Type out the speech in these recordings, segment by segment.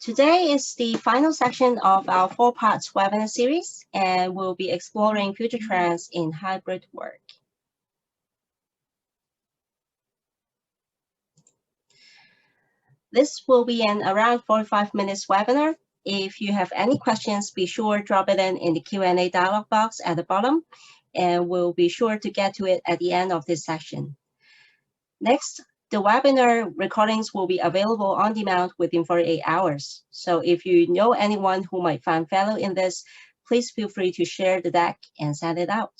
Today is the final section of our four-part webinar series, and we'll be exploring future trends in hybrid work. This will be an around 45 minutes webinar. If you have any questions, be sure to drop it in the Q&A dialog box at the bottom, and we'll be sure to get to it at the end of this session. Next, the webinar recordings will be available on demand within 48 hours. So if you know anyone who might find value in this, please feel free to share the deck and send it out.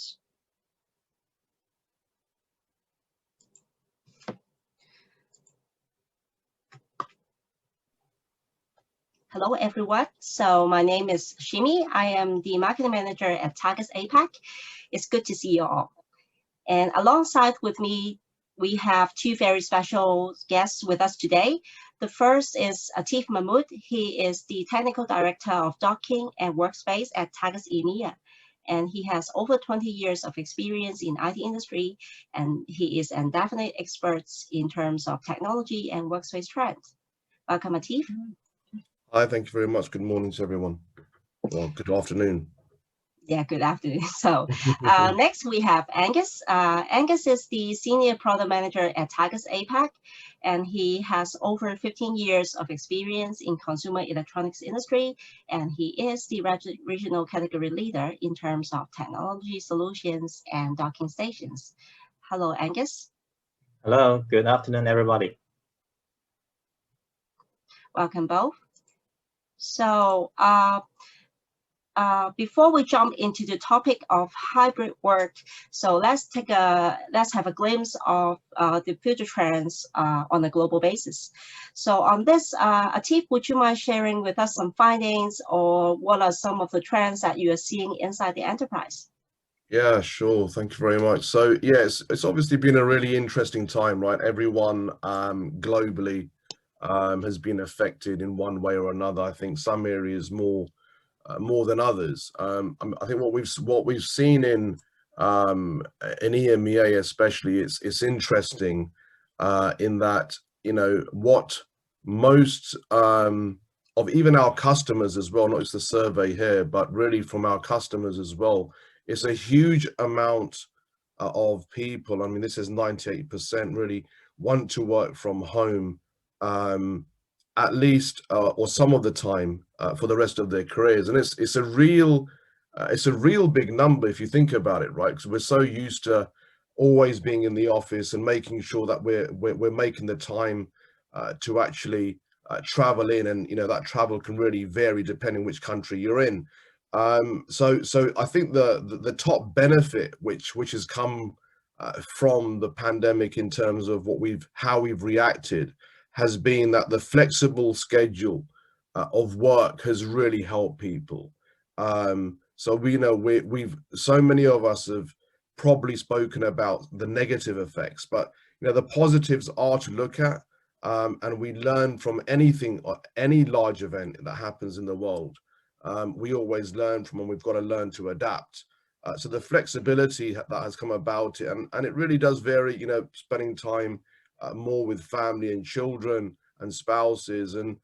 Hello, everyone. So my name is Shimi. I am the marketing manager at Targus APAC. It's good to see you all. And alongside with me, we have two very special guests with us today. The first is Atif Mahmood. He is the Technical Director of Docking and Workspace at Targus EMEA. And he has over 20 years of experience in IT industry, and he is an definite expert in terms of technology and workspace trends. Welcome, Atif. Hi, thank you very much. Good morning to everyone. Well, good afternoon. Yeah, good afternoon. So next we have Angus. Angus is the Senior Product Manager at Targus APAC, and he has over 15 years of experience in consumer electronics industry, and he is the regional category leader in terms of technology solutions and docking stations. Hello, Angus. Hello, good afternoon, everybody. Welcome both. So before we jump into the topic of hybrid work, so let's have a glimpse of the future trends on a global basis. So on this, Atif, would you mind sharing with us some findings, or what are some of the trends that you are seeing inside the enterprise? Yeah, sure. Thank you very much. So yes, it's obviously been a really interesting time, right? Everyone globally has been affected in one way or another. I think some areas more than others. I think what we've seen in EMEA especially, it's interesting in that, you know, what most of even our customers as well, not just the survey here, but really from our customers as well, it's a huge amount of people. I mean, this is 98% really want to work from home at least or some of the time for the rest of their careers, and it's a real big number if you think about it, right? Because we're so used to always being in the office and making sure that we're making the time to actually travel in, and you know that travel can really vary depending which country you're in. So I think the top benefit which has come from the pandemic in terms of how we've reacted has been that the flexible schedule of work has really helped people. So we know so many of us have probably spoken about the negative effects, but you know the positives are to look at, and we learn from anything or any large event that happens in the world. We always learn from, and we've got to learn to adapt. So the flexibility that has come about it, and it really does vary, you know, spending time more with family and children and spouses, and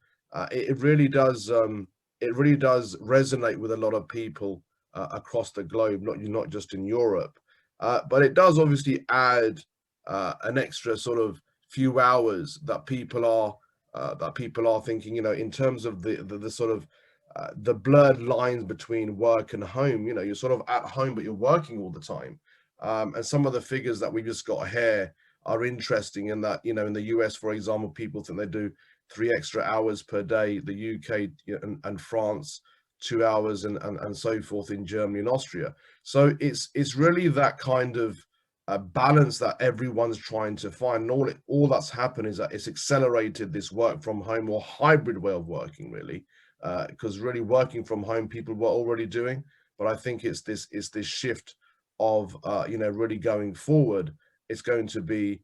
it really does resonate with a lot of people across the globe, not just in Europe, but it does obviously add an extra sort of few hours that people are thinking, you know, in terms of the sort of the blurred lines between work and home. You know, you're sort of at home but you're working all the time, and some of the figures that we just got here are interesting in that, you know, in the US, for example, people think they do 3 extra hours per day, the UK and France 2 hours, and so forth in Germany and Austria. So it's really that kind of balance that everyone's trying to find, and all that's happened is that it's accelerated this work from home or hybrid way of working, really, because really working from home people were already doing, but I think it's this shift of you know, really going forward, it's going to be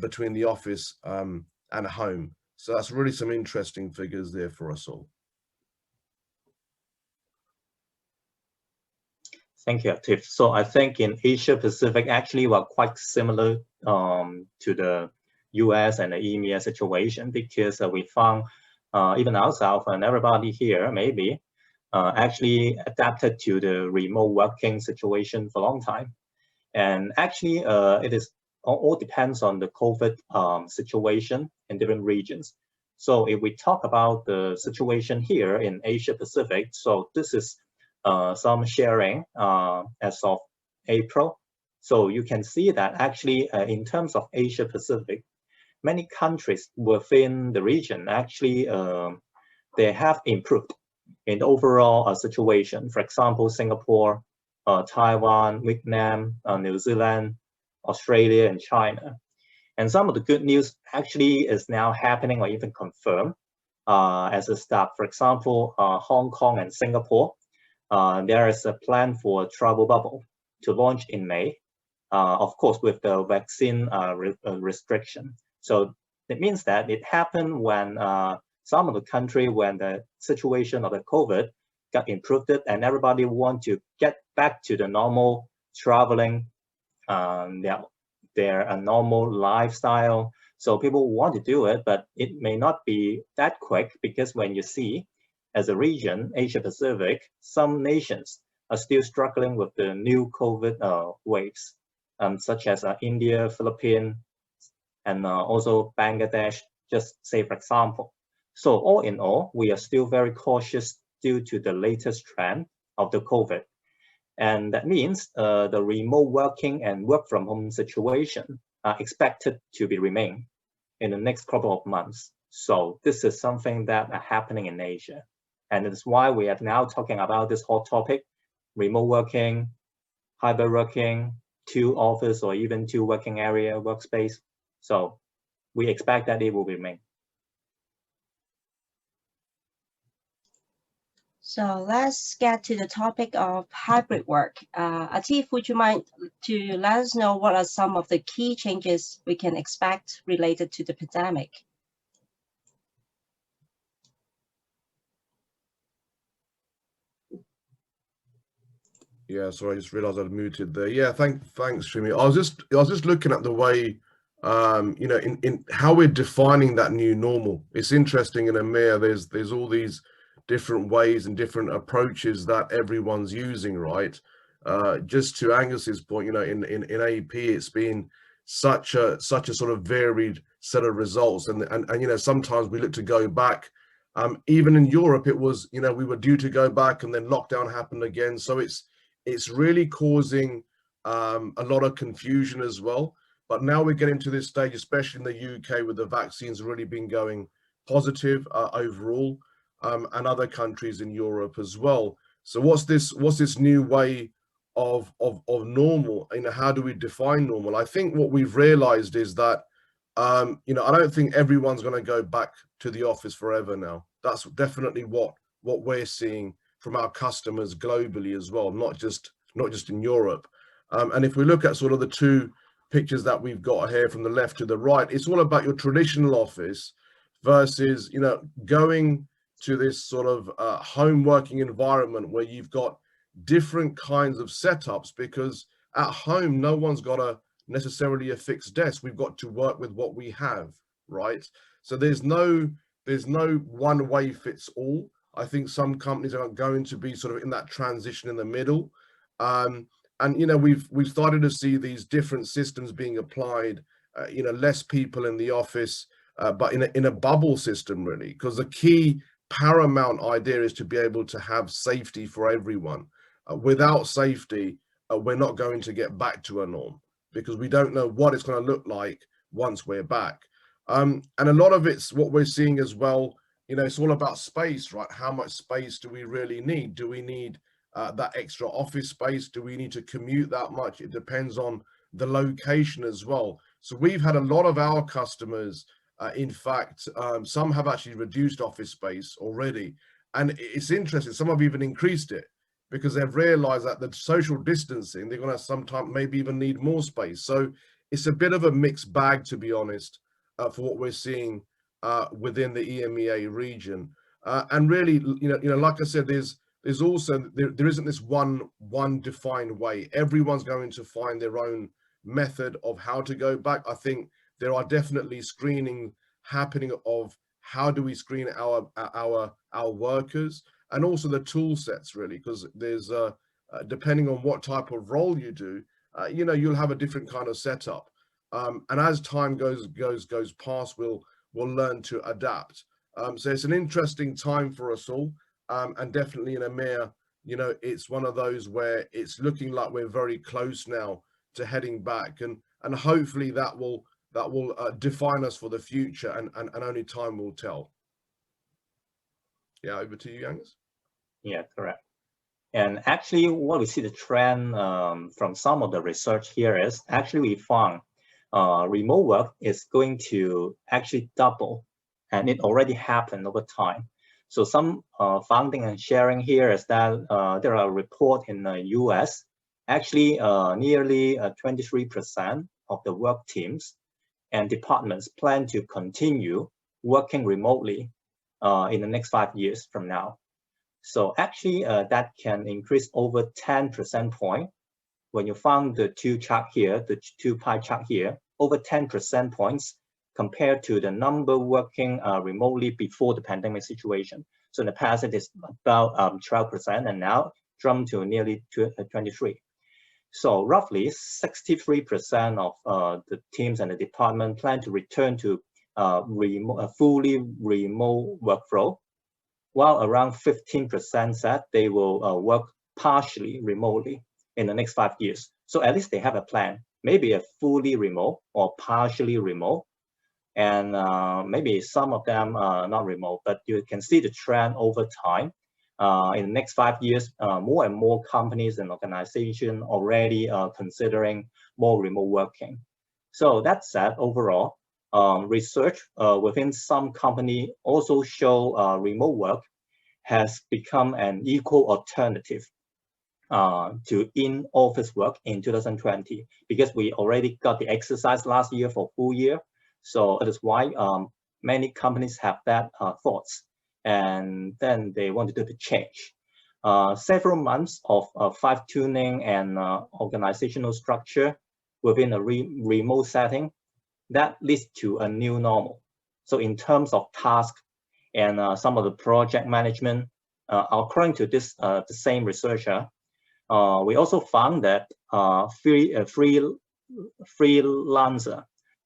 between the office and home. So that's really some interesting figures there for us all. Thank you, Atif. So I think in Asia Pacific, actually, we're quite similar to the US and the EMEA situation, because we found even ourselves and everybody here maybe actually adapted to the remote working situation for a long time. And actually, it is all depends on the COVID situation in different regions. So if we talk about the situation here in Asia Pacific, so this is some sharing as of April. So you can see that actually in terms of Asia Pacific, many countries within the region actually they have improved in the overall situation. For example, Singapore, Taiwan, Vietnam, New Zealand, Australia, and China. And some of the good news actually is now happening or even confirmed as a start. For example, Hong Kong and Singapore, there is a plan for a travel bubble to launch in May, of course, with the vaccine restriction. So it means that it happened when some of the country, when the situation of the COVID got improved and everybody want to get back to the normal traveling, their normal lifestyle. So people want to do it, but it may not be that quick because when you see as a region, Asia Pacific, some nations are still struggling with the new COVID waves, such as India, Philippines, and also Bangladesh, just say for example. So all in all, we are still very cautious due to the latest trend of the COVID. And that means the remote working and work from home situation are expected to be remain in the next couple of months. So this is something that are happening in Asia. And it's why we are now talking about this hot topic, remote working, hybrid working, 2 office or even 2 working area workspace. So we expect that it will remain. So let's get to the topic of hybrid work. Atif, would you mind to let us know what are some of the key changes we can expect related to the pandemic? Yeah, sorry, I just realized I'd muted there. Yeah, thanks, Shimi. I was just looking at the way, you know, in how we're defining that new normal. It's interesting in EMEA, there's all these different ways and different approaches that everyone's using, right? Just to Angus's point, you know, in AP, it's been such a sort of varied set of results, and you know, sometimes we look to go back. Even in Europe, it was, you know, we were due to go back, and then lockdown happened again. So it's really causing a lot of confusion as well. But now we're getting to this stage, especially in the UK, with the vaccines really been going positive overall, and other countries in Europe as well. So what's this new way of normal? You know, how do we define normal? I think what we've realized is that you know, I don't think everyone's going to go back to the office forever now. That's definitely what we're seeing from our customers globally as well, not just in Europe. And if we look at sort of the 2 pictures that we've got here from the left to the right, it's all about your traditional office versus, you know, going to this sort of home working environment where you've got different kinds of setups, because at home, no one's got necessarily a fixed desk. We've got to work with what we have, right? So there's no one way fits all. I think some companies are going to be sort of in that transition in the middle. And, you know, we've started to see these different systems being applied, you know, less people in the office, but in a bubble system, really, because the key paramount idea is to be able to have safety for everyone. Without safety, we're not going to get back to a norm, because we don't know what it's going to look like once we're back. And a lot of it's what we're seeing as well. You know, it's all about space, right? How much space do we really need? Do we need that extra office space? Do we need to commute that much? It depends on the location as well. So we've had a lot of our customers, in fact, some have actually reduced office space already. And it's interesting, some have even increased it, because they've realized that the social distancing, they're going to sometime maybe even need more space. So it's a bit of a mixed bag, to be honest, for what we're seeing within the EMEA region. And really, you know, like I said, there's also, there isn't this one defined way. Everyone's going to find their own method of how to go back. I think there are definitely screening happening of how do we screen our workers, and also the tool sets, really, because there's depending on what type of role you do, you know, you'll have a different kind of setup. And as time goes past, we'll learn to adapt. So it's an interesting time for us all, and definitely in EMEA, you know, it's one of those where it's looking like we're very close now to heading back, and hopefully that will define us for the future, and only time will tell. Yeah, over to you, Angus. Yeah, correct. And actually, what we see the trend from some of the research here is actually we found remote work is going to actually double, and it already happened over time. So some finding and sharing here is that there are reports in the US, actually nearly 23% of the work teams and departments plan to continue working remotely in the next 5 years from now. So actually that can increase over 10% point. When you found the two chart here, the two pie chart here, over 10% points compared to the number working remotely before the pandemic situation. So in the past it is about 12%, and now jumped to nearly 23. So roughly 63% of the teams and the department plan to return to fully remote workflow, while around 15% said they will work partially remotely in the next 5 years. So at least they have a plan, maybe a fully remote or partially remote, and maybe some of them not remote, but you can see the trend over time. In the next 5 years, more and more companies and organizations already considering more remote working. So that said, overall, research within some company also show remote work has become an equal alternative to in-office work in 2020, because we already got the exercise last year for full year. So that is why many companies have that thoughts, and then they want to do the change. Several months of fine-tuning and organizational structure within a remote setting, that leads to a new normal. So in terms of task and some of the project management, according to this the same researcher, we also found that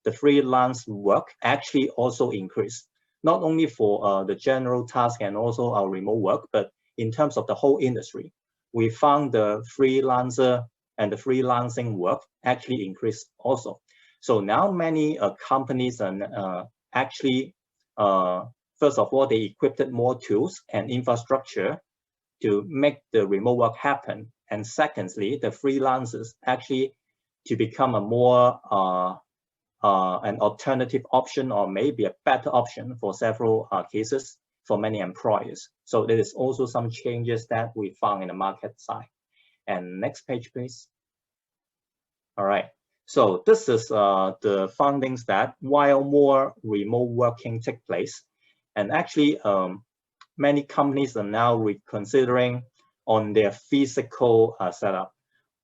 the freelance work actually also increased, not only for the general task and also our remote work, but in terms of the whole industry. We found the freelancer and the freelancing work actually increased also. So now many companies actually, first of all, they equipped more tools and infrastructure to make the remote work happen. And secondly, the freelancers actually to become a more an alternative option, or maybe a better option for several cases for many employers. So there is also some changes that we found in the market side. And next page, please. All right. So this is the findings that while more remote working take place, and actually many companies are now reconsidering on their physical setup.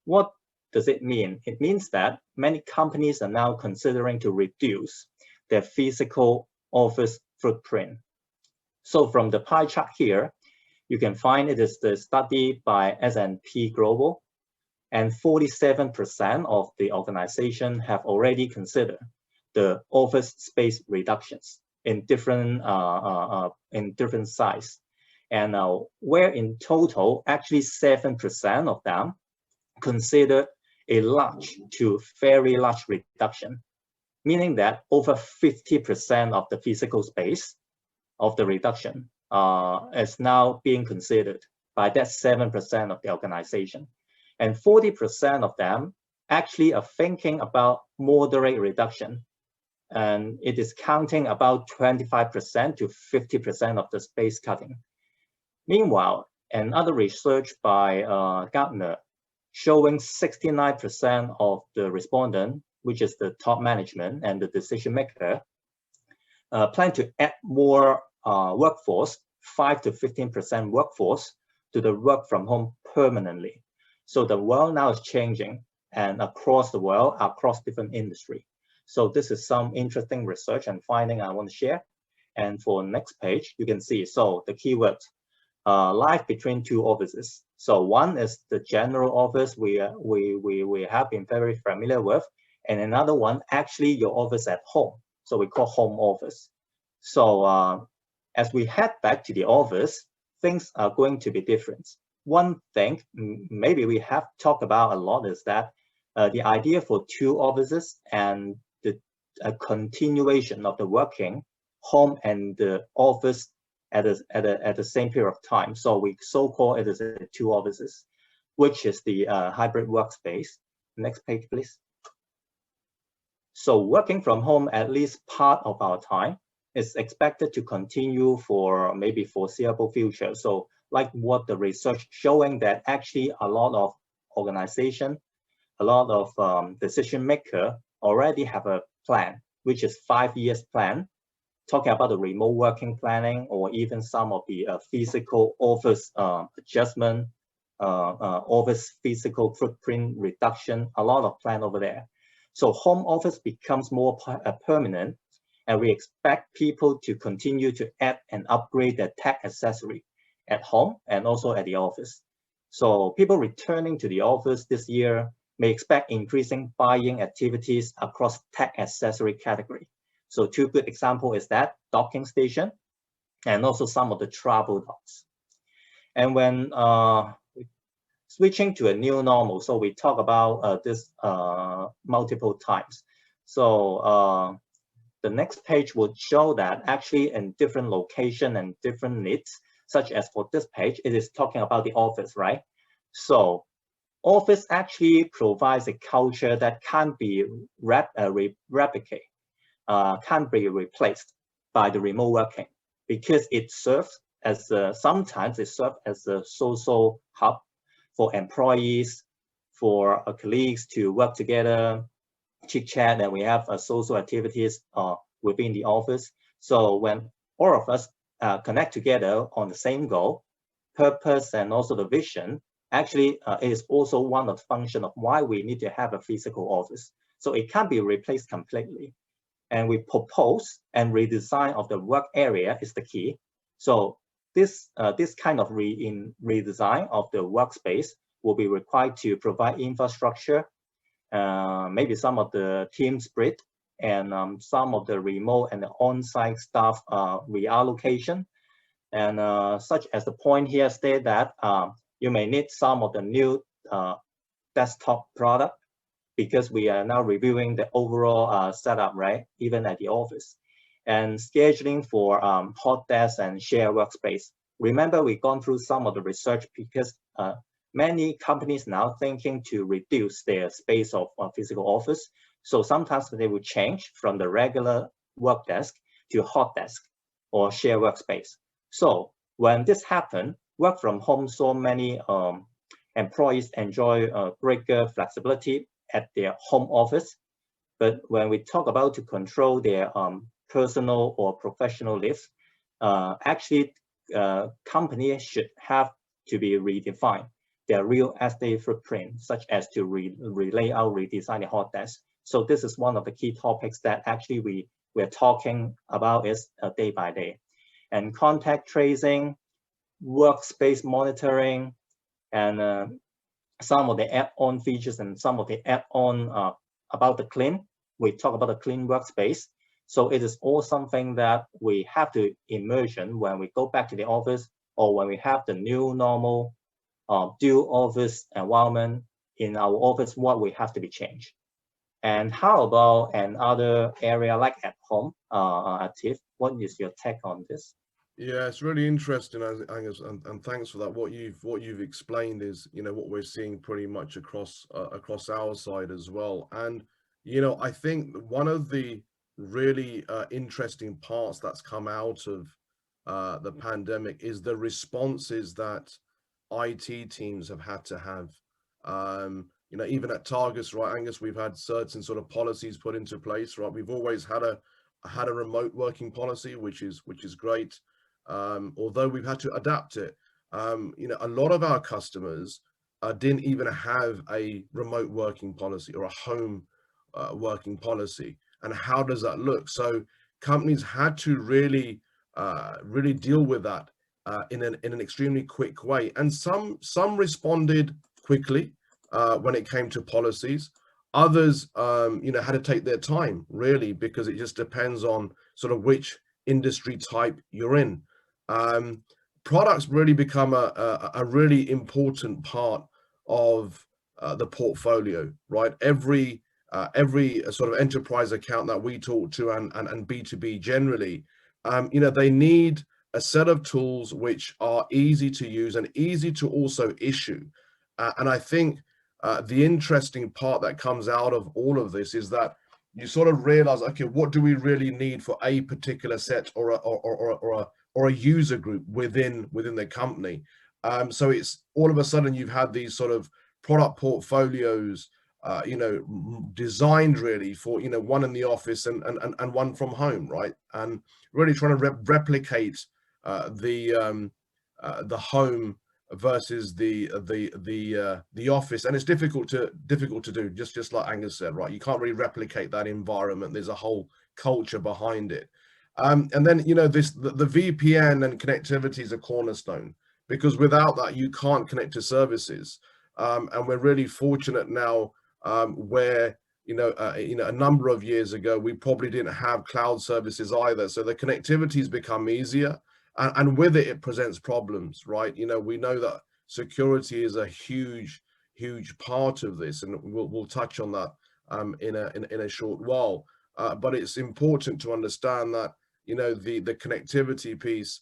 What does it mean? It means that many companies are now considering to reduce their physical office footprint. So from the pie chart here, you can find it is the study by S&P Global, and 47% of the organization have already considered the office space reductions in different size, and where in total actually 7% of them consider a large to very large reduction, meaning that over 50% of the physical space of the reduction is now being considered by that 7% of the organization. And 40% of them actually are thinking about moderate reduction. And it is counting about 25% to 50% of the space cutting. Meanwhile, another research by Gartner showing 69% of the respondent, which is the top management and the decision maker, plan to add more workforce, 5 to 15% workforce, to the work from home permanently. So the world now is changing, and across the world, across different industry. So this is some interesting research and finding I want to share. And for next page, you can see, so the keyword, life between two offices. So one is the general office we have been very familiar with, and another one, actually your office at home. So we call home office. So as we head back to the office, things are going to be different. One thing maybe we have talked about a lot is that the idea for two offices and the continuation of the working home and the office at the same period of time. So we so-call it as two offices, which is the hybrid workspace. Next page, please. So working from home at least part of our time is expected to continue for maybe foreseeable future. So like what the research showing that actually a lot of organization, a lot of decision maker already have a plan, which is 5 years plan, talking about the remote working planning, or even some of the physical office adjustment, office physical footprint reduction, a lot of plan over there. So home office becomes more permanent, and we expect people to continue to add and upgrade their tech accessory at home and also at the office. So people returning to the office this year may expect increasing buying activities across tech accessory category. So two good examples is that docking station and also some of the travel docks. And when switching to a new normal, so we talk about this multiple times. So the next page will show that actually in different location and different needs, such as for this page, it is talking about the office, right? So office actually provides a culture that can't be replicated, can't be replaced by the remote working, because it serves as sometimes it serves as a social hub for employees, for colleagues to work together, chit chat, and we have social activities within the office. So when all of us connect together on the same goal, purpose, and also the vision, actually it is also one of the functions of why we need to have a physical office. So it can't be replaced completely. And we propose and redesign of the work area is the key. So this kind of redesign of the workspace will be required to provide infrastructure, maybe some of the team spirit, and some of the remote and the on-site staff reallocation. And such as the point here state that you may need some of the new desktop product, because we are now reviewing the overall setup, right? Even at the office. And scheduling for hot desk and share workspace. Remember, we've gone through some of the research, because many companies now thinking to reduce their space of physical office. So sometimes they will change from the regular work desk to hot desk or share workspace. So when this happened, work from home, so many employees enjoy greater flexibility at their home office. But when we talk about to control their personal or professional lives, actually companies should have to be redefined their real estate footprint, such as to relay out, redesign the hot desk. So this is one of the key topics that actually we're talking about is day by day. And contact tracing, workspace monitoring, and some of the add-on features and some of the add-on about the clean. We talk about the clean workspace. So it is all something that we have to immersion when we go back to the office, or when we have the new normal dual office environment in our office, what we have to be changed. And how about another area like at home, Atif? What is your take on this? Yeah, it's really interesting, Angus, and thanks for that. What you've explained is, what we're seeing pretty much across our side as well. And I think one of the really interesting parts that's come out of the pandemic is the responses that IT teams have had to have. Even at Targus, right, Angus, we've had certain sort of policies put into place, right? We've always had a remote working policy, which is great. Although we've had to adapt it. A lot of our customers didn't even have a remote working policy or a home working policy. And how does that look? So companies had to really really deal with that in an extremely quick way. And some responded quickly when it came to policies. Others, you know, had to take their time, really, because it just depends on sort of which industry type you're in. Products really become a really important part of the portfolio, right? Every sort of enterprise account that we talk to, and B2B generally, you know, they need a set of tools which are easy to use and easy to also issue. And I think the interesting part that comes out of all of this is that you sort of realize, okay, what do we really need for a particular set or a user group within the company? So it's all of a sudden you've had these sort of product portfolios, you know, designed really for, you know, one in the office and one from home, right? And really trying to replicate the home versus the office. And it's difficult to do, just like Angus said, right? You can't really replicate that environment. There's a whole culture behind it. And then, you know, the VPN and connectivity is a cornerstone, because without that you can't connect to services. And we're really fortunate now, where you know, a number of years ago we probably didn't have cloud services either, so the connectivity has become easier. And with it, it presents problems, right? You know, we know that security is a huge part of this, and we'll touch on that in a short while. But it's important to understand that, you know, the connectivity piece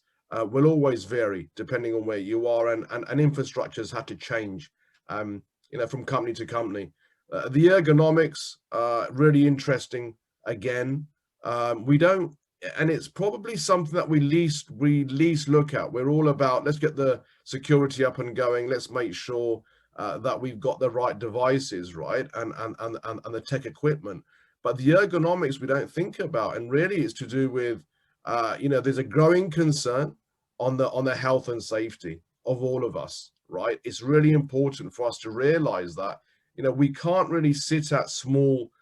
will always vary depending on where you are, and infrastructures have to change, you know, from company to company. The ergonomics, really interesting. Again, we don't. And it's probably something that we least look at. We're all about, let's get the security up and going. Let's make sure that we've got the right devices, right, and the tech equipment. But the ergonomics we don't think about, and really it's to do with, you know, there's a growing concern on the health and safety of all of us, right? It's really important for us to realize that, you know, we can't really sit at small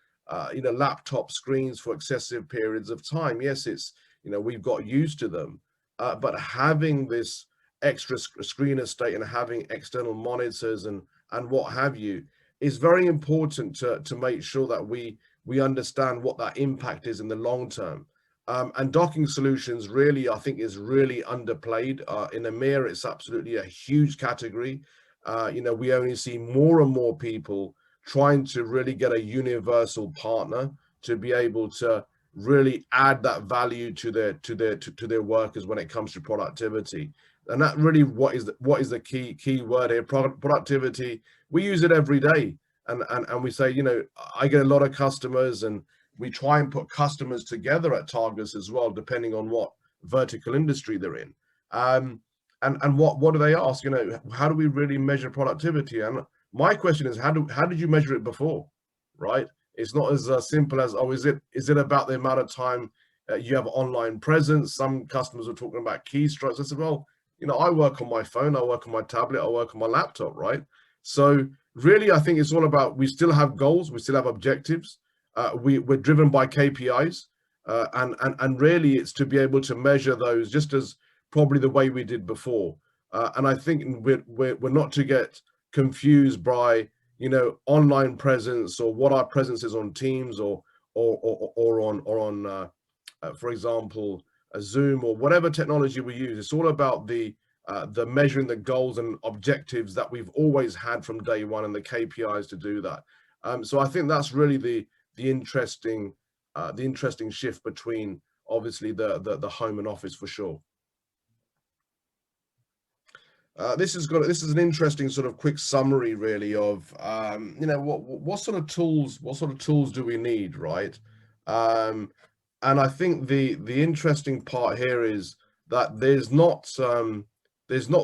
you know, laptop screens for excessive periods of time. Yes, it's, you know, we've got used to them, but having this extra screen estate and having external monitors and what have you is very important to make sure that we understand what that impact is in the long term. And docking solutions really, I think, is really underplayed. In EMEA, it's absolutely a huge category. You know, we only see more and more people trying to really get a universal partner to be able to really add that value to their workers when it comes to productivity. And that really what is the key word here. Productivity, we use it every day, and we say, you know, I get a lot of customers, and we try and put customers together at Targus as well, depending on what vertical industry they're in. And what do they ask? You know, how do we really measure productivity? And my question is, how did you measure it before, right? It's not as simple as, oh, is it about the amount of time you have online presence? Some customers are talking about keystrokes. I said, well, you know, I work on my phone, I work on my tablet, I work on my laptop, right? So really, I think it's all about, we still have goals, we still have objectives. We're driven by KPIs, and really it's to be able to measure those just as probably the way we did before. And I think we're not to get confused by, you know, online presence or what our presence is on Teams or on for example, a Zoom or whatever technology we use. It's all about the measuring the goals and objectives that we've always had from day one, and the KPIs to do that. So I think that's really the interesting shift between obviously the home and office for sure. This is an interesting sort of quick summary really of you know, what sort of tools do we need, right? And I think the interesting part here is that there's not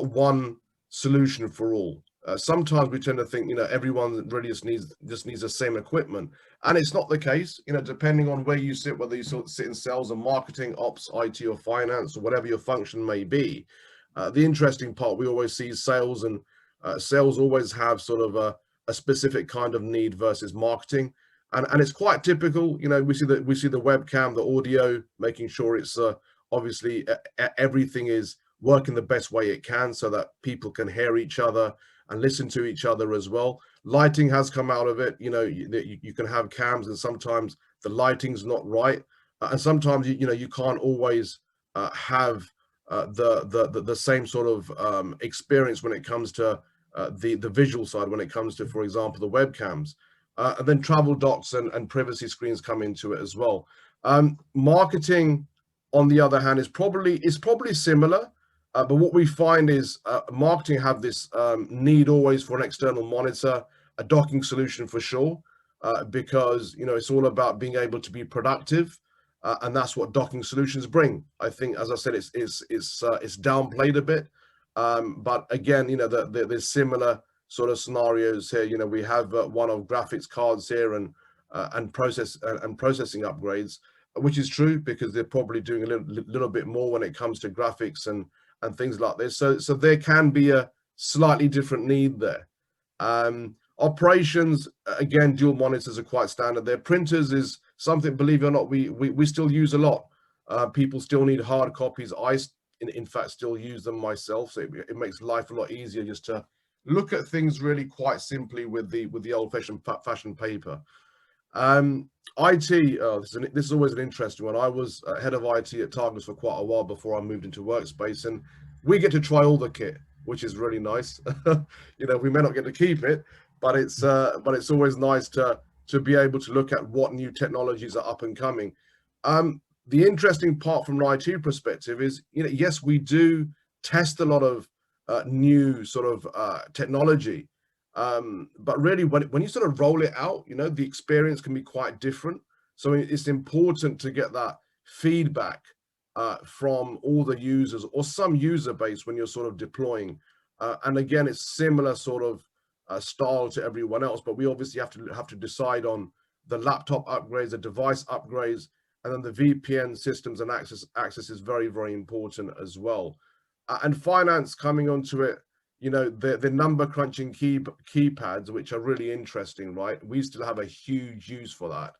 one solution for all. Sometimes we tend to think, you know, everyone really just needs the same equipment, and it's not the case. You know, depending on where you sit, whether you sort of sit in sales and marketing, ops, IT, or finance, or whatever your function may be. The interesting part we always see is sales, and sales always have sort of a specific kind of need versus marketing. and it's quite typical. You know, we see the webcam, the audio, making sure it's obviously everything is working the best way it can, so that people can hear each other and listen to each other as well. Lighting has come out of it. You know, you can have cams, and sometimes the lighting's not right, and sometimes you know you can't always have the same sort of experience when it comes to the visual side, when it comes to, for example, the webcams. And then travel docs and privacy screens come into it as well. Marketing, on the other hand, is probably similar, but what we find is marketing have this need always for an external monitor, a docking solution for sure, because you know it's all about being able to be productive, and that's what docking solutions bring. I think, as I said, it's downplayed a bit, but again, you know, there's similar sort of scenarios here. You know, we have one of graphics cards here and processing upgrades, which is true because they're probably doing a little bit more when it comes to graphics and things like this. So there can be a slightly different need there. Operations, again, dual monitors are quite standard there. Printers is something, believe it or not, we still use a lot. People still need hard copies. I in fact still use them myself, so it makes life a lot easier just to look at things really quite simply with the old-fashioned paper. IT, this is always an interesting one. I was head of IT at Targus for quite a while before I moved into Workspace, and we get to try all the kit, which is really nice. You know, we may not get to keep it, but it's always nice to be able to look at what new technologies are up and coming. The interesting part from an IT perspective is, you know, yes, we do test a lot of new sort of technology, but really when you sort of roll it out, you know, the experience can be quite different. So it's important to get that feedback from all the users or some user base when you're sort of deploying. And again, it's similar sort of style to everyone else, but we obviously have to decide on the laptop upgrades, the device upgrades, and then the VPN systems and access is very, very important as well. And finance coming onto it, you know, the number crunching keypads, which are really interesting, right? We still have a huge use for that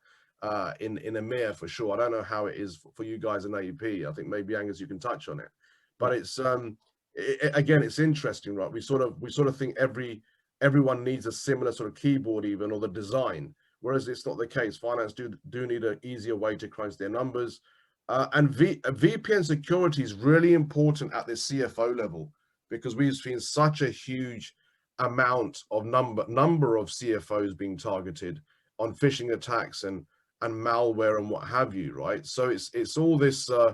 in EMEA for sure. I don't know how it is for you guys in AEP. I think maybe Angus, you can touch on it, but it's again, it's interesting, right? We sort of think everyone needs a similar sort of keyboard even, or the design, whereas it's not the case. Finance do need an easier way to crunch their numbers. And VPN security is really important at the CFO level, because we've seen such a huge amount of number of CFOs being targeted on phishing attacks and malware and what have you, right? So it's all this sort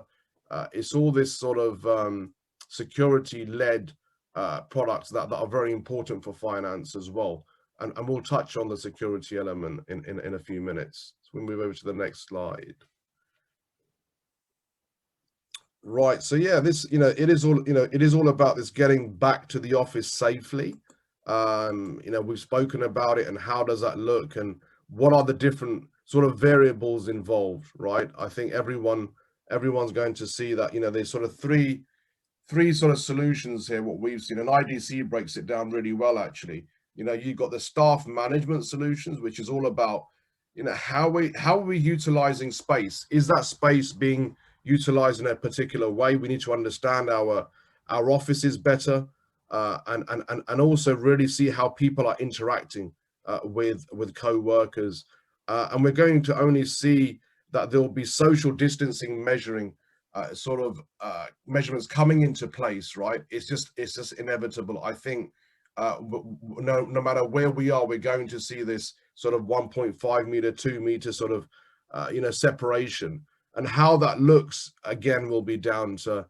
of security-led products that are very important for finance as well. And we'll touch on the security element in a few minutes. So we move over to the next slide. Right, so yeah, this, you know, it is all about this getting back to the office safely. You know, we've spoken about it, and how does that look, and what are the different sort of variables involved, right? I think everyone's going to see that, you know, there's sort of three sort of solutions here. What we've seen, and IDC breaks it down really well, actually. You know, you've got the staff management solutions, which is all about, you know, how are we utilizing space? Is that space being utilized in a particular way? We need to understand our offices better, and also really see how people are interacting with co-workers, and we're going to only see that there will be social distancing measuring measurements coming into place, right? It's just inevitable. I think no matter where we are, we're going to see this sort of 1.5 meter, 2 meter sort of you know, separation. And how that looks, again, will be down to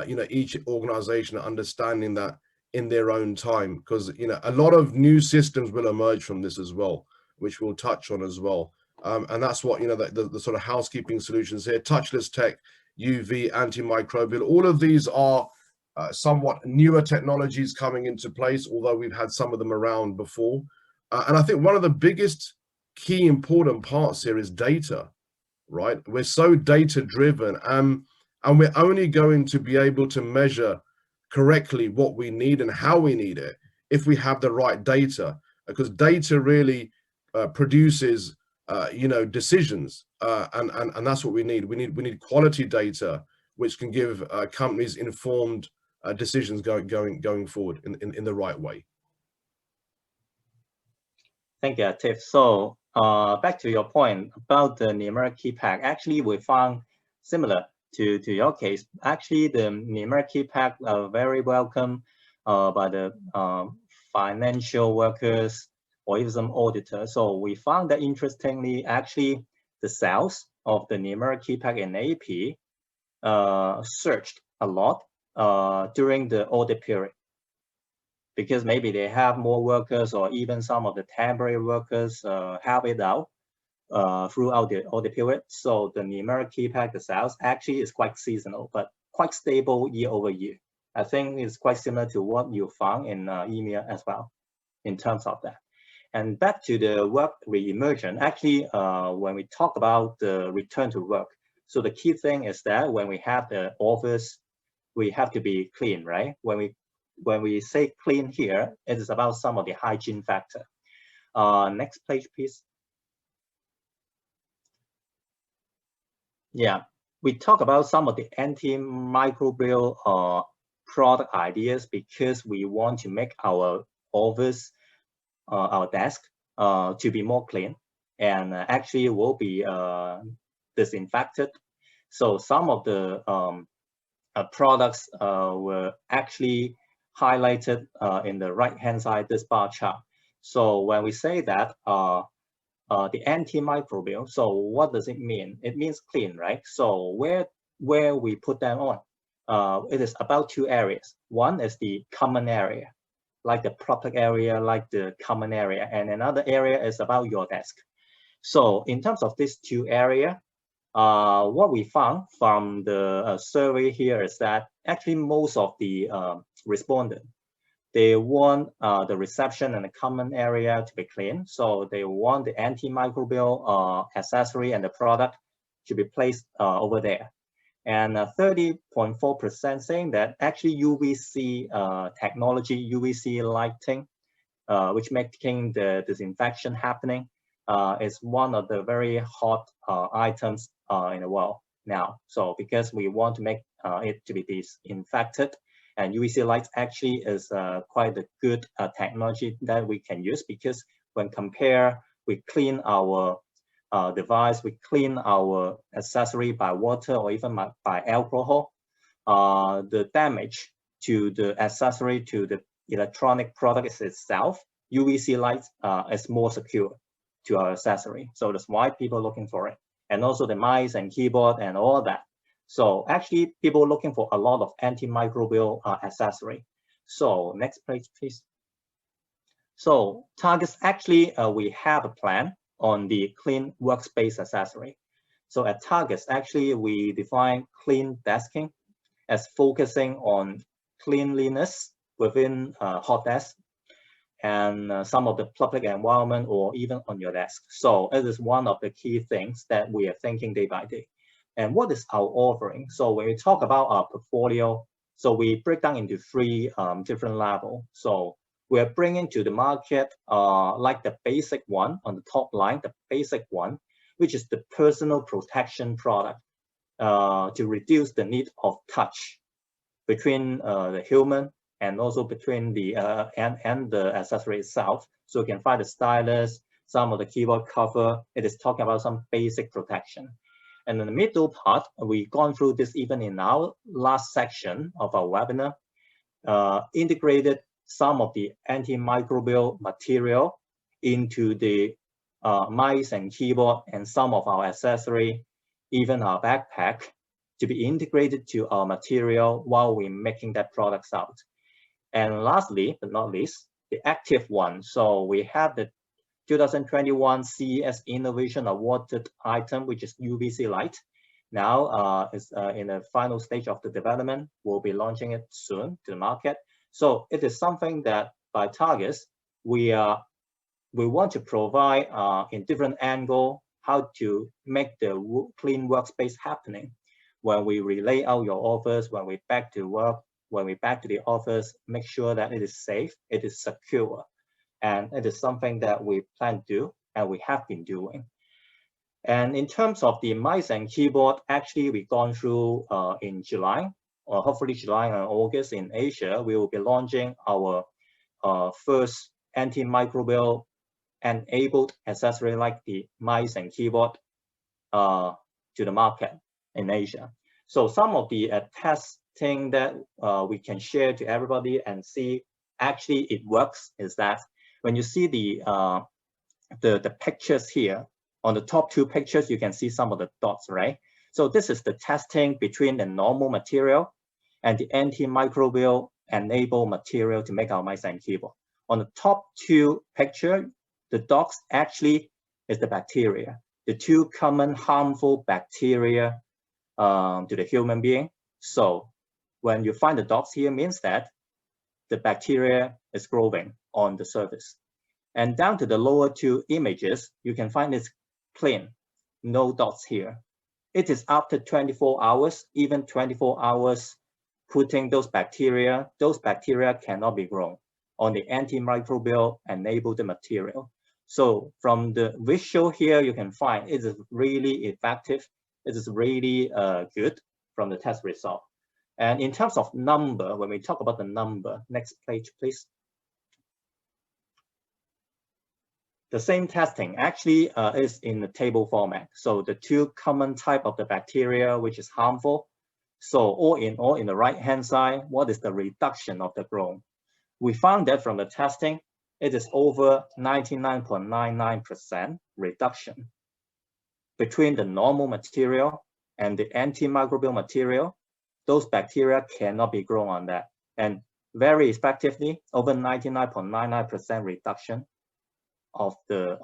you know, each organization understanding that in their own time, because, you know, a lot of new systems will emerge from this as well, which we'll touch on as well. And that's what, you know, the sort of housekeeping solutions here: touchless tech, UV, antimicrobial. All of these are somewhat newer technologies coming into place, although we've had some of them around before. And I think one of the biggest key important parts here is data. Right, we're so data driven, and we're only going to be able to measure correctly what we need and how we need it if we have the right data, because data really produces you know, decisions, and that's what we need. We need quality data which can give companies informed decisions going forward in the right way. Thank you, Tiff. So back to your point about the numeric key pack. Actually, we found similar to your case. Actually, the numeric key pack are very welcome by the financial workers or even some auditors. So we found that interestingly, actually, the sales of the numeric key pack in AP surged a lot during the audit period, because maybe they have more workers, or even some of the temporary workers help it out throughout the audit period. So the numeric key pack, the sales actually is quite seasonal, but quite stable year over year. I think it's quite similar to what you found in EMEA as well, in terms of that. And back to the work re-emergence, actually, when we talk about the return to work, so the key thing is that when we have the office, we have to be clean, right? When we say clean here, it is about some of the hygiene factor. Next page, please. Yeah, we talk about some of the antimicrobial product ideas, because we want to make our office, our desk, to be more clean, and actually will be disinfected. So some of the products were actually highlighted in the right-hand side, this bar chart. So when we say that the antimicrobial, so what does it mean? It means clean, right? So where we put them on, it is about two areas. One is the common area, like the public area, like the common area, and another area is about your desk. So in terms of these two areas, what we found from the survey here is that actually most of the respondents, they want the reception and the common area to be clean. So they want the antimicrobial accessory and the product to be placed over there. And 30.4% saying that actually UVC technology, UVC lighting, which making the disinfection happening, is one of the very hot items in the world now. So because we want to make it to be disinfected, and UVC lights actually is quite a good technology that we can use, because when compare, we clean our device, we clean our accessory by water or even by alcohol, the damage to the accessory, to the electronic product itself, UVC lights is more secure to our accessory. So that's why people are looking for it. And also the mice and keyboard and all that. So actually people are looking for a lot of antimicrobial accessory. So next page, please. So Targus, actually, we have a plan on the clean workspace accessory. So at Targus, actually, we define clean desking as focusing on cleanliness within hot desk and some of the public environment, or even on your desk. So it is one of the key things that we are thinking day by day. And what is our offering? So when we talk about our portfolio, so we break down into three different levels. So we're bringing to the market like the basic one on the top line, the basic one, which is the personal protection product to reduce the need of touch between the human and also between the and the accessory itself. So you can find the stylus, some of the keyboard cover. It is talking about some basic protection. And in the middle part, we've gone through this even in our last section of our webinar, integrated some of the antimicrobial material into the mice and keyboard and some of our accessory, even our backpack, to be integrated to our material while we're making that products out. And lastly, but not least, the active one. So we have the 2021 CES Innovation Awarded item, which is UVC light. Now it's in the final stage of the development. We'll be launching it soon to the market. So it is something that by Targus, we want to provide in different angle how to make the clean workspace happening. When we relay out your office, when we back to work, when we back to the office, make sure that it is safe, it is secure. And it is something that we plan to do and we have been doing. And in terms of the mice and keyboard, actually we've gone through in July, or hopefully July and August in Asia, we will be launching our first antimicrobial enabled accessory like the mice and keyboard to the market in Asia. So some of the testing that we can share to everybody and see actually it works is that when you see the pictures here, on the top two pictures, you can see some of the dots, right? So this is the testing between the normal material and the antimicrobial enabled material to make our mice and keyboard. On the top two picture, the dots actually is the bacteria, the two common harmful bacteria to the human being. So when you find the dots here, means that the bacteria is growing on the surface. And down to the lower two images, you can find it's clean, no dots here. It is after 24 hours, even 24 hours, putting those bacteria cannot be grown on the antimicrobial enabled material. So from the visual here, you can find it is really effective. It is really good from the test result. And in terms of number, when we talk about the number, next page, please. The same testing actually is in the table format. So the two common type of the bacteria, which is harmful. So all in all, in the right-hand side, what is the reduction of the growth? We found that from the testing, it is over 99.99% reduction between the normal material and the antimicrobial material. Those bacteria cannot be grown on that, and very effectively, over 99.99% reduction of the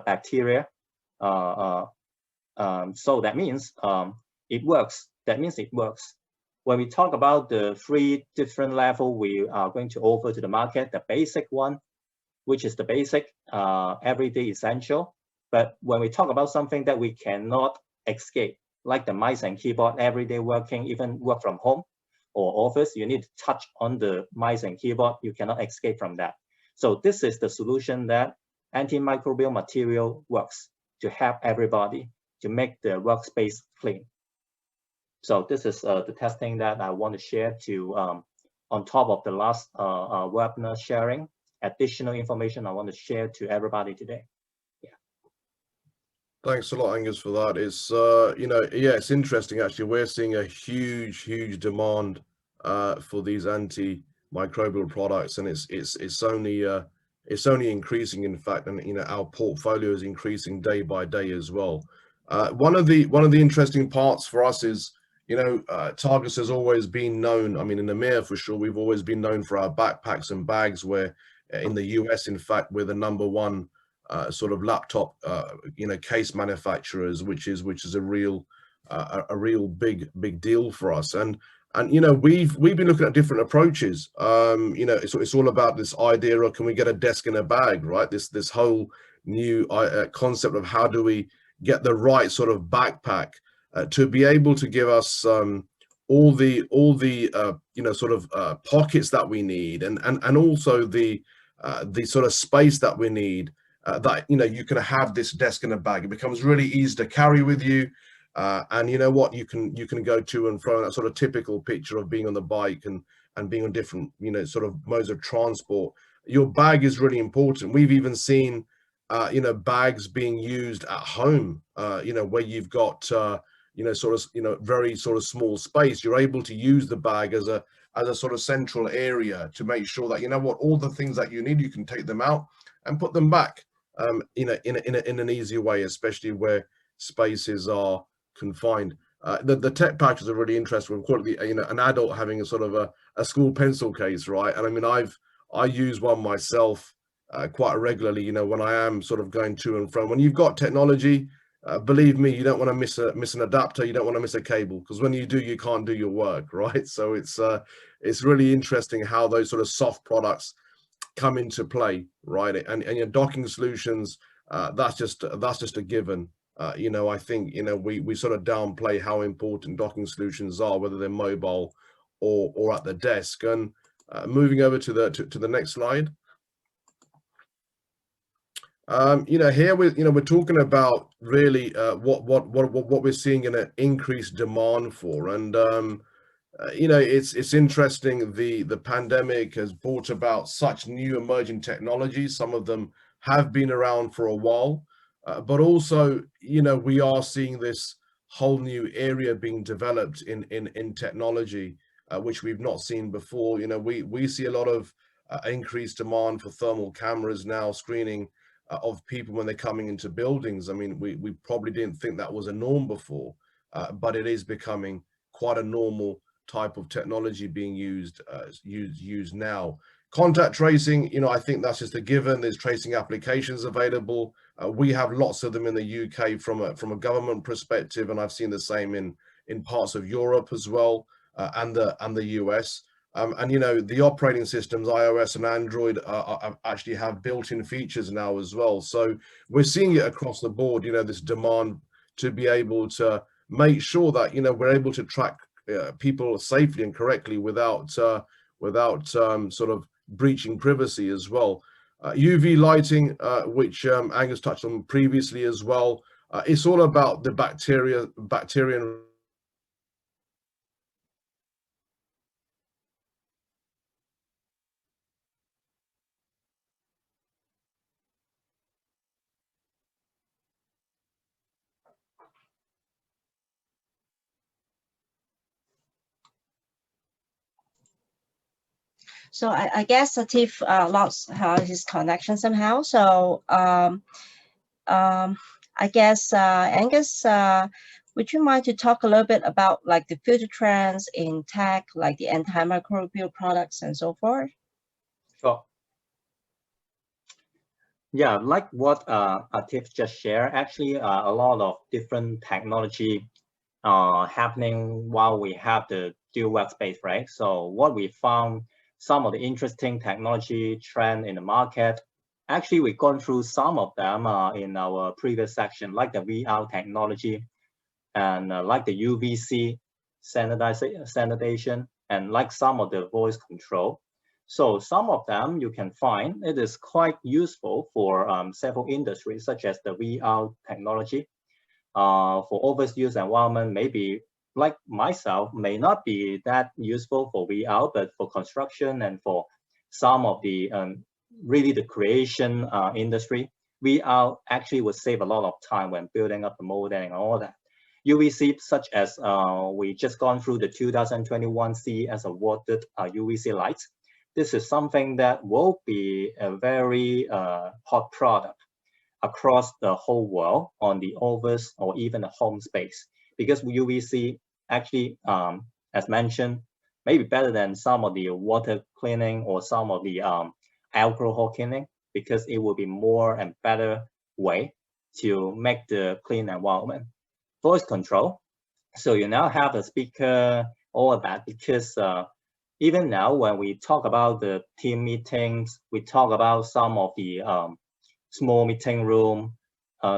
bacteria. So that means it works. That means it works. When we talk about the 3 different levels we are going to offer to the market, the basic one, which is the basic everyday essential. But when we talk about something that we cannot escape, like the mice and keyboard, everyday working, even work from home or office, you need to touch on the mice and keyboard. You cannot escape from that. So this is the solution that antimicrobial material works to help everybody to make the workspace clean. So this is the testing that I want to share to, on top of the last webinar sharing, additional information I want to share to everybody today. Yeah. Thanks a lot, Angus, for that. It's, you know, yeah, it's interesting actually. We're seeing a huge demand for these antimicrobial products, and it's only increasing, in fact, and you know, our portfolio is increasing day by day as well. One of the interesting parts for us is, you know, Targus has always been known, I mean, in EMEA for sure, we've always been known for our backpacks and bags, where in the US, in fact, we're the #1 sort of laptop, you know, case manufacturers, which is a real big deal for us. And you know, we've been looking at different approaches. You know, it's all about this idea of, can we get a desk in a bag, right? This whole new concept of how do we get the right sort of backpack to be able to give us all the you know, sort of pockets that we need, and also the sort of space that we need, that, you know, you can have this desk in a bag. It becomes really easy to carry with you, and you know what, you can go to and fro. That sort of typical picture of being on the bike and being on different, you know, sort of modes of transport. Your bag is really important. We've even seen you know, bags being used at home, you know, where you've got you know, sort of, you know, very sort of small space. You're able to use the bag as a sort of central area to make sure that, you know what, all the things that you need, you can take them out and put them back, you know, in an easy way, especially where spaces are confined. The tech packages are really interesting. We call it the, you know, an adult having a sort of a school pencil case, right? And I mean, I use one myself quite regularly, you know, when I am sort of going to and from. When you've got technology, believe me, you don't want to miss an adapter. You don't want to miss a cable, because when you do, you can't do your work, right? So it's really interesting how those sort of soft products come into play, right? And your docking solutions, that's just a given. You know, I think, you know, we sort of downplay how important docking solutions are, whether they're mobile or at the desk. And moving over to the next slide. Here we're talking about really what we're seeing in an increased demand for, and it's interesting. The pandemic has brought about such new emerging technologies. Some of them have been around for a while, but also we are seeing this whole new area being developed in technology, which we've not seen before. We see a lot of increased demand for thermal cameras now, screening of people when they're coming into buildings. I mean, we probably didn't think that was a norm before, but it is becoming quite a normal type of technology being used now. Contact tracing, I think that's just a given. There's tracing applications available. We have lots of them in the UK from a government perspective, and I've seen the same in parts of Europe as well, and the US. And the operating systems, iOS and Android, actually have built-in features now as well. So we're seeing it across the board. This demand to be able to make sure that we're able to track people safely and correctly without sort of breaching privacy as well. UV lighting, which Angus touched on previously as well. It's all about the bacterian. So I guess Latif lost his connection somehow. So I guess Angus, would you mind to talk a little bit about like the future trends in tech, like the antimicrobial products and so forth? Sure. Yeah, like what Atif just shared, actually a lot of different technology happening while we have the dual workspace, right? So what we found, some of the interesting technology trend in the market, actually we've gone through some of them in our previous section, like the VR technology and like the UVC sanitization, and like some of the voice control. So some of them you can find it is quite useful for several industries, such as the VR technology. For office use environment, maybe like myself, may not be that useful for VR, but for construction and for some of the really the creation industry, VR actually would save a lot of time when building up the molding and all that. UVC, such as we just gone through the 2021 CES awarded UVC lights. This is something that will be a very hot product across the whole world on the office or even the home space, because UVC actually, as mentioned, maybe better than some of the water cleaning or some of the alcohol cleaning, because it will be more and better way to make the clean environment. Voice control, so you now have a speaker, all of that, because even now when we talk about the team meetings, we talk about some of the small meeting room.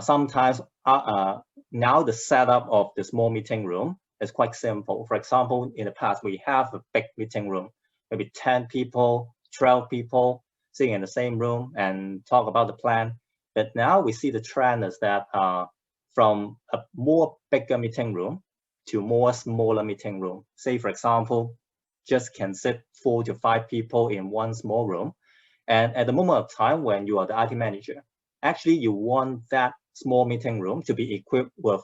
Sometimes now the setup of the small meeting room is quite simple. For example, in the past, we have a big meeting room, maybe 10 people, 12 people sitting in the same room and talk about the plan. But now we see the trend is that from a more bigger meeting room to more smaller meeting room. Say, for example, just can sit 4 to 5 people in one small room. And at the moment of time when you are the IT manager, actually you want that small meeting room to be equipped with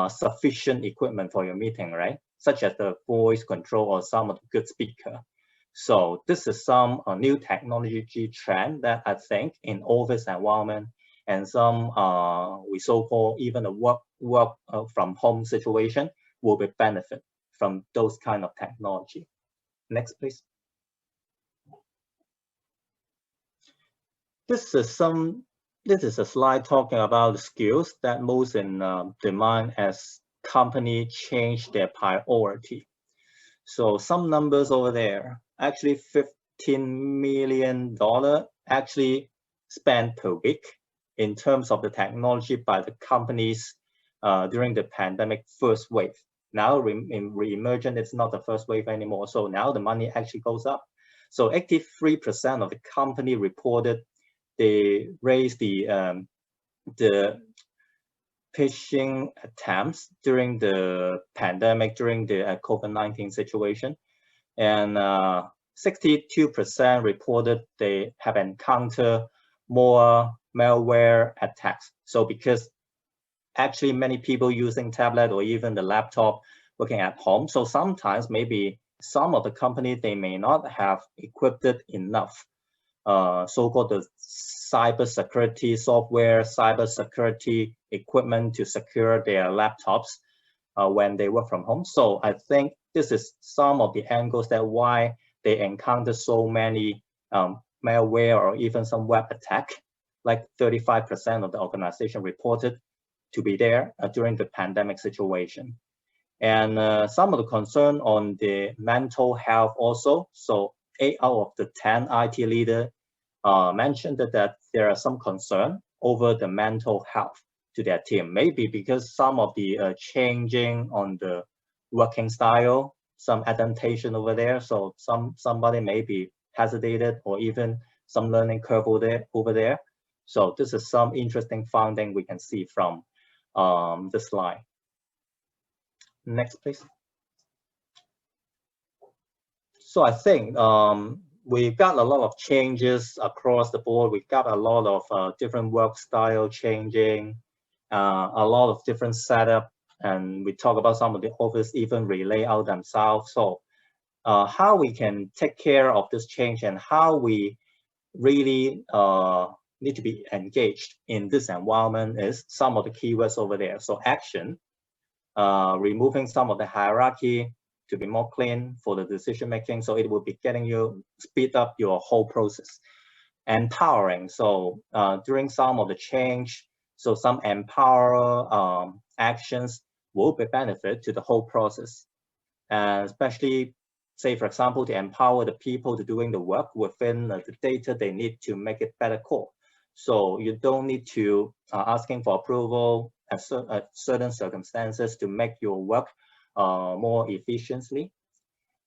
sufficient equipment for your meeting, right? Such as the voice control or some of the good speaker. So this is some new technology trend that I think in office environment and some we so-called even a work from home situation will be benefit from those kind of technology. Next, please. This is a slide talking about the skills that most in demand as company change their priority. So some numbers over there, actually $15 million actually spent per week in terms of the technology by the companies during the pandemic first wave. Now in re-emergent, it's not the first wave anymore. So now the money actually goes up. So 83% of the company reported they raised the phishing attempts during the pandemic, during the COVID-19 situation. And 62% reported they have encountered more malware attacks. So because actually many people using tablet or even the laptop working at home, so sometimes maybe some of the companies, they may not have equipped it enough, so-called the cybersecurity software, cybersecurity equipment to secure their laptops when they work from home. So I think this is some of the angles that why they encounter so many malware or even some web attack. Like 35% of the organization reported to be there during the pandemic situation. And some of the concern on the mental health also. So 8 out of the 10 IT leaders mentioned that there are some concern over the mental health to their team. Maybe because some of the changing on the working style, some adaptation over there. So somebody may be hesitated or even some learning curve over there. So this is some interesting finding we can see from the slide. Next, please. So I think we've got a lot of changes across the board. We've got a lot of different work style changing, a lot of different setup, and we talk about some of the office even relay out themselves. So how we can take care of this change and how we really need to be engaged in this environment is some of the keywords over there. So action, removing some of the hierarchy to be more clean for the decision making. So it will be getting you speed up your whole process. Empowering, so during some of the change, so some empower actions will be benefit to the whole process. And especially, say for example, to empower the people to doing the work within the data they need to make it better core. So you don't need to asking for approval at certain circumstances to make your work more efficiently.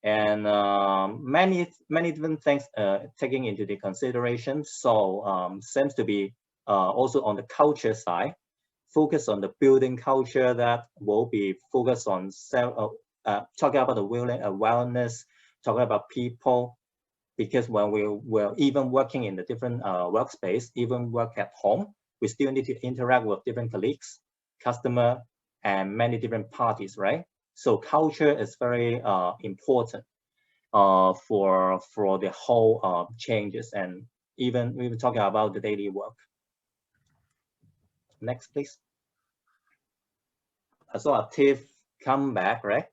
And many different things taking into the consideration. So seems to be also on the culture side, focus on the building culture that will be focused on talking about the wellness, talking about people. Because when we're even working in the different workspace, even work at home, we still need to interact with different colleagues, customer, and many different parties, right? So culture is very important for the whole changes, and even we were talking about the daily work. Next, please. I saw a Tiff come back, right?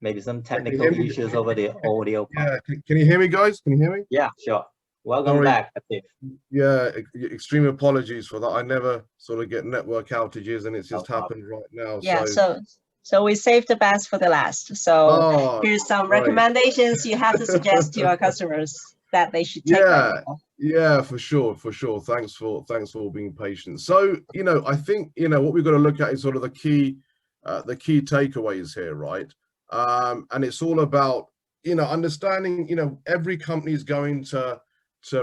Maybe some technical issues over the audio part. Yeah, can you hear me, guys? Can you hear me? Yeah, sure. Welcome back, Tiff. Yeah, extreme apologies for that. I never sort of get network outages, and it's just happened right now. Yeah, so we saved the best for the last. So here's some recommendations you have to suggest to our customers that they should take. Yeah, for sure. Thanks for being patient. So, I think, what we've got to look at is sort of the key takeaways here, right? And it's all about, understanding, every company is going to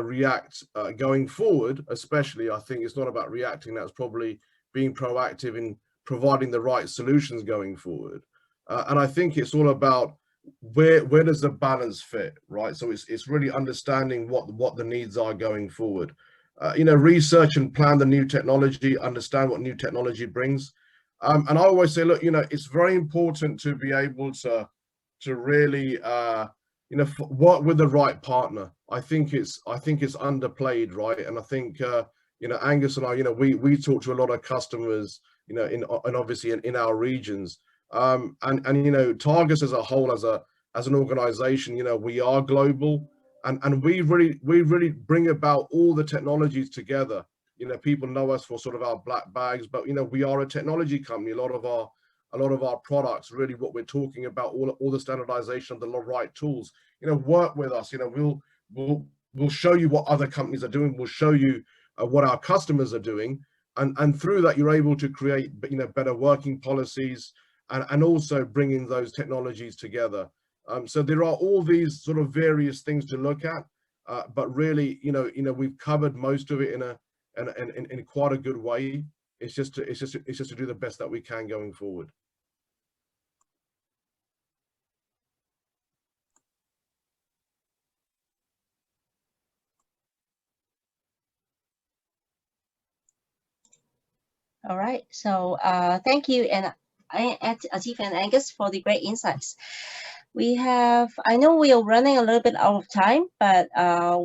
react going forward, especially. I think it's not about reacting. That's probably being proactive in providing the right solutions going forward. And I think it's all about where does the balance fit, right? So it's really understanding what the needs are going forward. Research and plan the new technology, understand what new technology brings. And I always say, look, it's very important to be able to really, work with the right partner. I think it's underplayed, right? And I think, Angus and I, we talk to a lot of customers, and obviously in our regions, and Targus as a whole, as an organization, we are global, and we really bring about all the technologies together. People know us for sort of our black bags, but we are a technology company. A lot of our products, really what we're talking about, all the standardization of the right tools, work with us. We'll show you what other companies are doing. We'll show you what our customers are doing. And through that, you're able to create, better working policies, and also bringing those technologies together. So there are all these sort of various things to look at, but really, we've covered most of it in quite a good way. It's just to do the best that we can going forward. All right. So thank you, and Atif and Angus, for the great insights. I know we are running a little bit out of time, but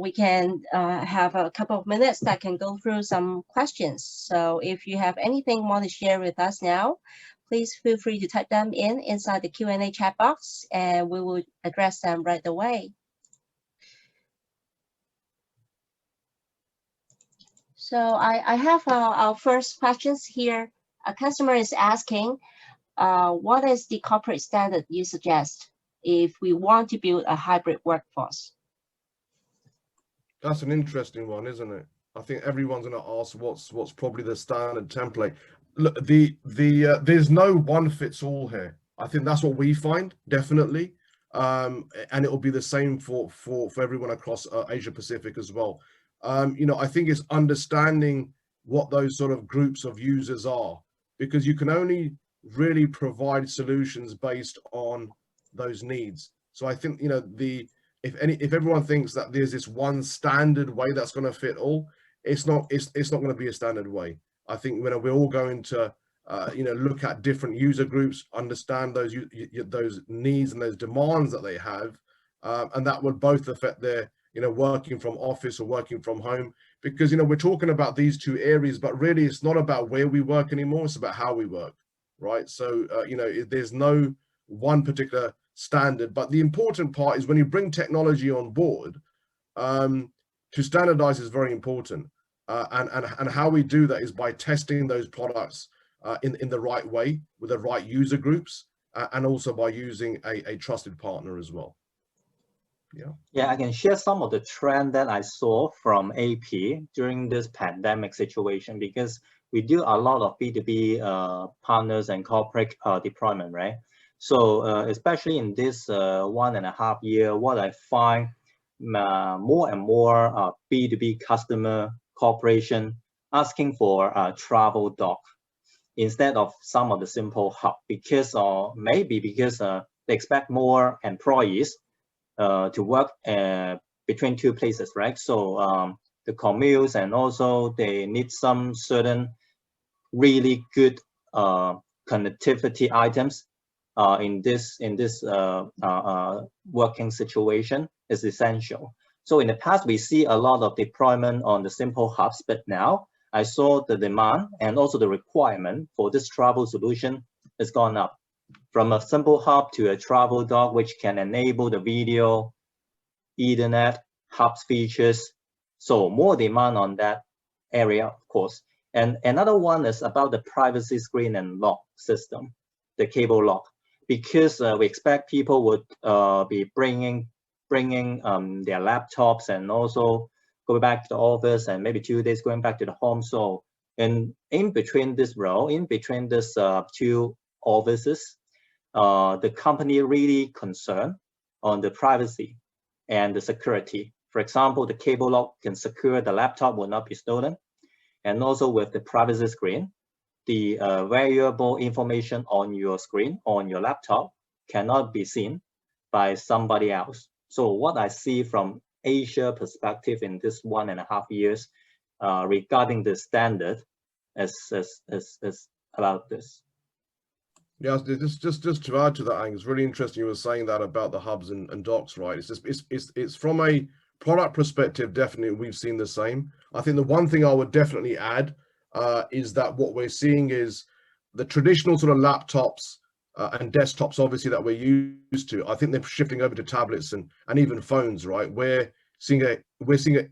we can have a couple of minutes that can go through some questions. So if you have anything you want to share with us now, please feel free to type them inside the Q&A chat box, and we will address them right away. So I have our first questions here. A customer is asking, what is the corporate standard you suggest if we want to build a hybrid workforce? That's an interesting one, isn't it? I think everyone's going to ask what's probably the standard template. Look, there's no one fits all here. I think that's what we find, definitely, and it will be the same for everyone across Asia Pacific as well. I think it's understanding what those sort of groups of users are, because you can only really provide solutions based on those needs. So I think, if everyone thinks that there's this one standard way that's going to fit all, it's not going to be a standard way. I think we're all going to look at different user groups, understand those needs and those demands that they have, and that would both affect their working from office or working from home, because we're talking about these two areas, but really it's not about where we work anymore, it's about how we work, right? So there's no one particular standard, but the important part is when you bring technology on board, to standardize is very important, and how we do that is by testing those products in the right way with the right user groups, and also by using a trusted partner as well. Yeah, I can share some of the trend that I saw from AP during this pandemic situation, because we do a lot of B2B partners and corporate deployment, right? So especially in this 1.5 year, what I find more and more B2B customer corporation asking for a travel doc instead of some of the simple hub, because maybe because they expect more employees to work between two places, right? So the commutes, and also they need some certain really good connectivity items in this working situation is essential. So in the past, we see a lot of deployment on the simple hubs, but now I saw the demand and also the requirement for this travel solution has gone up from a simple hub to a travel dock, which can enable the video, Ethernet, hubs features. So more demand on that area, of course. And another one is about the privacy screen and lock system, the cable lock, because we expect people would be bringing their laptops and also go back to the office, and maybe 2 days going back to the home. So in between this role, in between this two offices, the company really concerned on the privacy and the security. For example, the cable lock can secure the laptop will not be stolen. And also with the privacy screen, the valuable information on your screen, on your laptop, cannot be seen by somebody else. So what I see from Asia perspective in this 1.5 years regarding the standard is about this. Yeah, just to add to that, Ang, it's really interesting you were saying that about the hubs and docks, right? It's from a product perspective, definitely we've seen the same. I think the one thing I would definitely add is that what we're seeing is the traditional sort of laptops and desktops, obviously, that we're used to. I think they're shifting over to tablets and even phones, right? We're seeing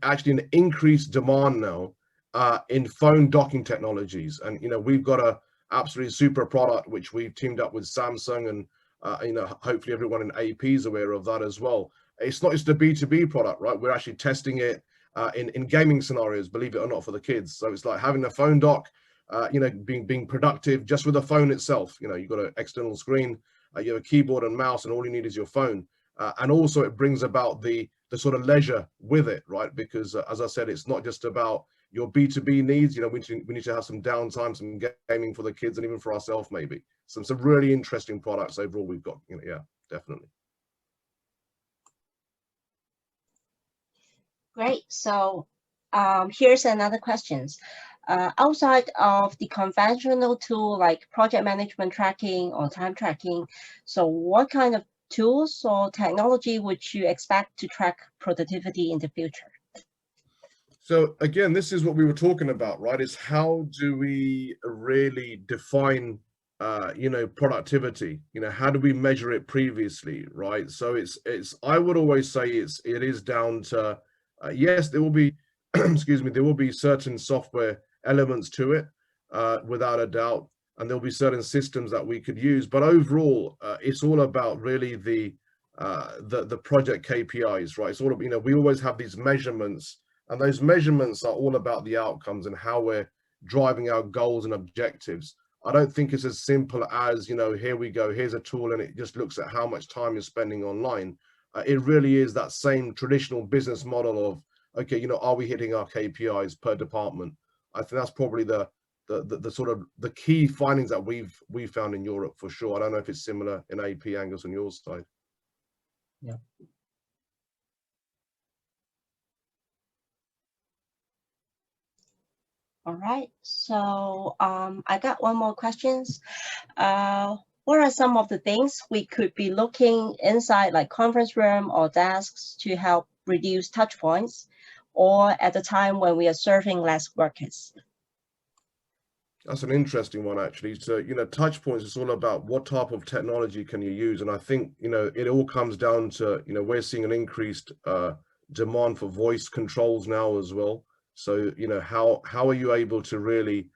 actually an increased demand now in phone docking technologies, and we've got a absolutely super product which we've teamed up with Samsung, and hopefully everyone in AP is aware of that as well. It's not just a B2B product, right? We're actually testing it in gaming scenarios, believe it or not, for the kids. So it's like having a phone dock, being productive just with the phone itself. You've got an external screen, you have a keyboard and mouse, and all you need is your phone. and also it brings about the sort of leisure with it, right? Because as I said, it's not just about your B2B needs. You know, we need to have some downtime, some gaming for the kids, and even for ourselves, maybe some really interesting products overall we've got. You know, yeah, definitely. Great. So here's another question. Outside of the conventional tool like project management tracking or time tracking, so what kind of tools or technology would you expect to track productivity in the future? So again, this is what we were talking about, right? Is how do we really define, you know, productivity? You know, how do we measure it previously, right? So it's. I would always say it is down to, yes, there will be, excuse me, there will be certain software elements to it, without a doubt, and there'll be certain systems that we could use. But overall, it's all about really the project KPIs, right? It's all, you know, we always have these measurements. And those measurements are all about the outcomes and how we're driving our goals and objectives. I don't think it's as simple as, you know, here we go, here's a tool, and it just looks at how much time you're spending online. It really is that same traditional business model of, okay, you know, are we hitting our KPIs per department? I think that's probably the sort of the key findings that we've found in Europe for sure. I don't know if it's similar in AP, Angus, on your side. Yeah. All right, so I got one more questions. What are some of the things we could be looking inside like conference room or desks to help reduce touch points, or at the time when we are serving less workers? That's an interesting one, actually. So, you know, touch points is all about what type of technology can you use. And I think, you know, it all comes down to, you know, we're seeing an increased demand for voice controls now as well. So, you know, how are you able to really,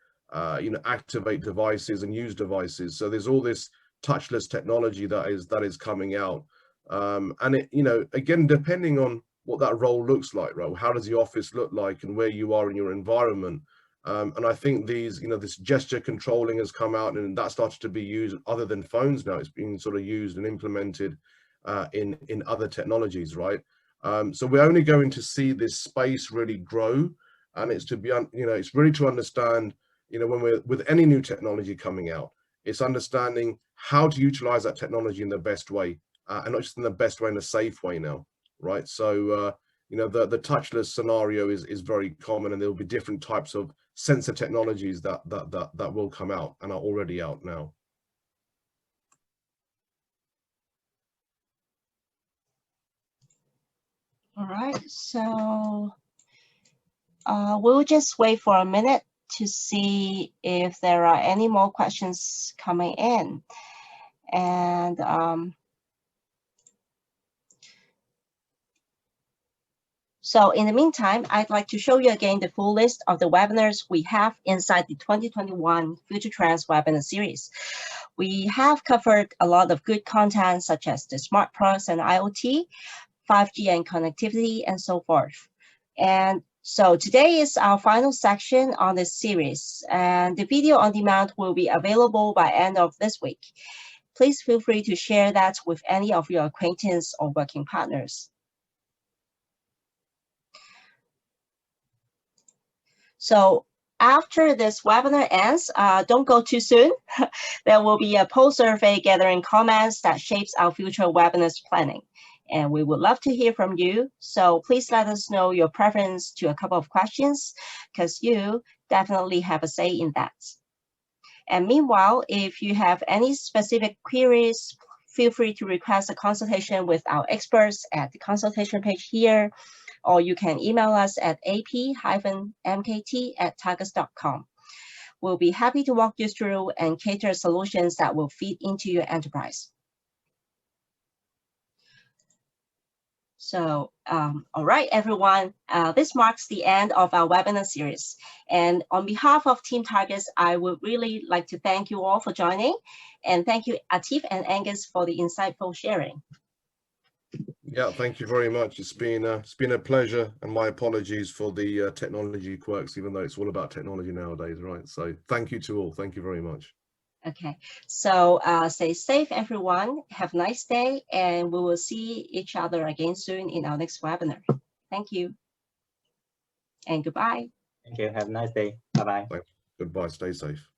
you know, activate devices and use devices? So there's all this touchless technology that is coming out. And it, you know, again, depending on what that role looks like, right? How does the office look like and where you are in your environment? And I think these, you know, this gesture controlling has come out, and that started to be used other than phones now. It's being sort of used and implemented in other technologies, right? So we're only going to see this space really grow, and it's to be, you know, it's really to understand, you know, when we're with any new technology coming out, it's understanding how to utilize that technology in the best way, and not just in the best way, in a safe way now, right? So you know, the touchless scenario is very common, and there will be different types of sensor technologies that will come out and are already out now. All right, so we'll just wait for a minute to see if there are any more questions coming in. And so in the meantime, I'd like to show you again the full list of the webinars we have inside the 2021 Future Trends webinar series. We have covered a lot of good content such as the smart products and IoT, 5G and connectivity, and so forth. And so today is our final section on this series, and the video on demand will be available by end of this week. Please feel free to share that with any of your acquaintances or working partners. So after this webinar ends, don't go too soon. There will be a poll survey gathering comments that shapes our future webinars planning. And we would love to hear from you. So please let us know your preference to a couple of questions, because you definitely have a say in that. And meanwhile, if you have any specific queries, feel free to request a consultation with our experts at the consultation page here, or you can email us at ap-mkt@targus.com. We'll be happy to walk you through and cater solutions that will fit into your enterprise. So, all right, everyone, this marks the end of our webinar series. And on behalf of Team Targus, I would really like to thank you all for joining. And thank you, Atif and Angus, for the insightful sharing. Yeah, thank you very much. It's been a pleasure, and my apologies for the technology quirks, even though it's all about technology nowadays, right? So thank you to all. Thank you very much. Okay, so stay safe, everyone. Have a nice day, and we will see each other again soon in our next webinar. Thank you, and goodbye. Thank you. Have a nice day. Bye-bye. Goodbye. Stay safe.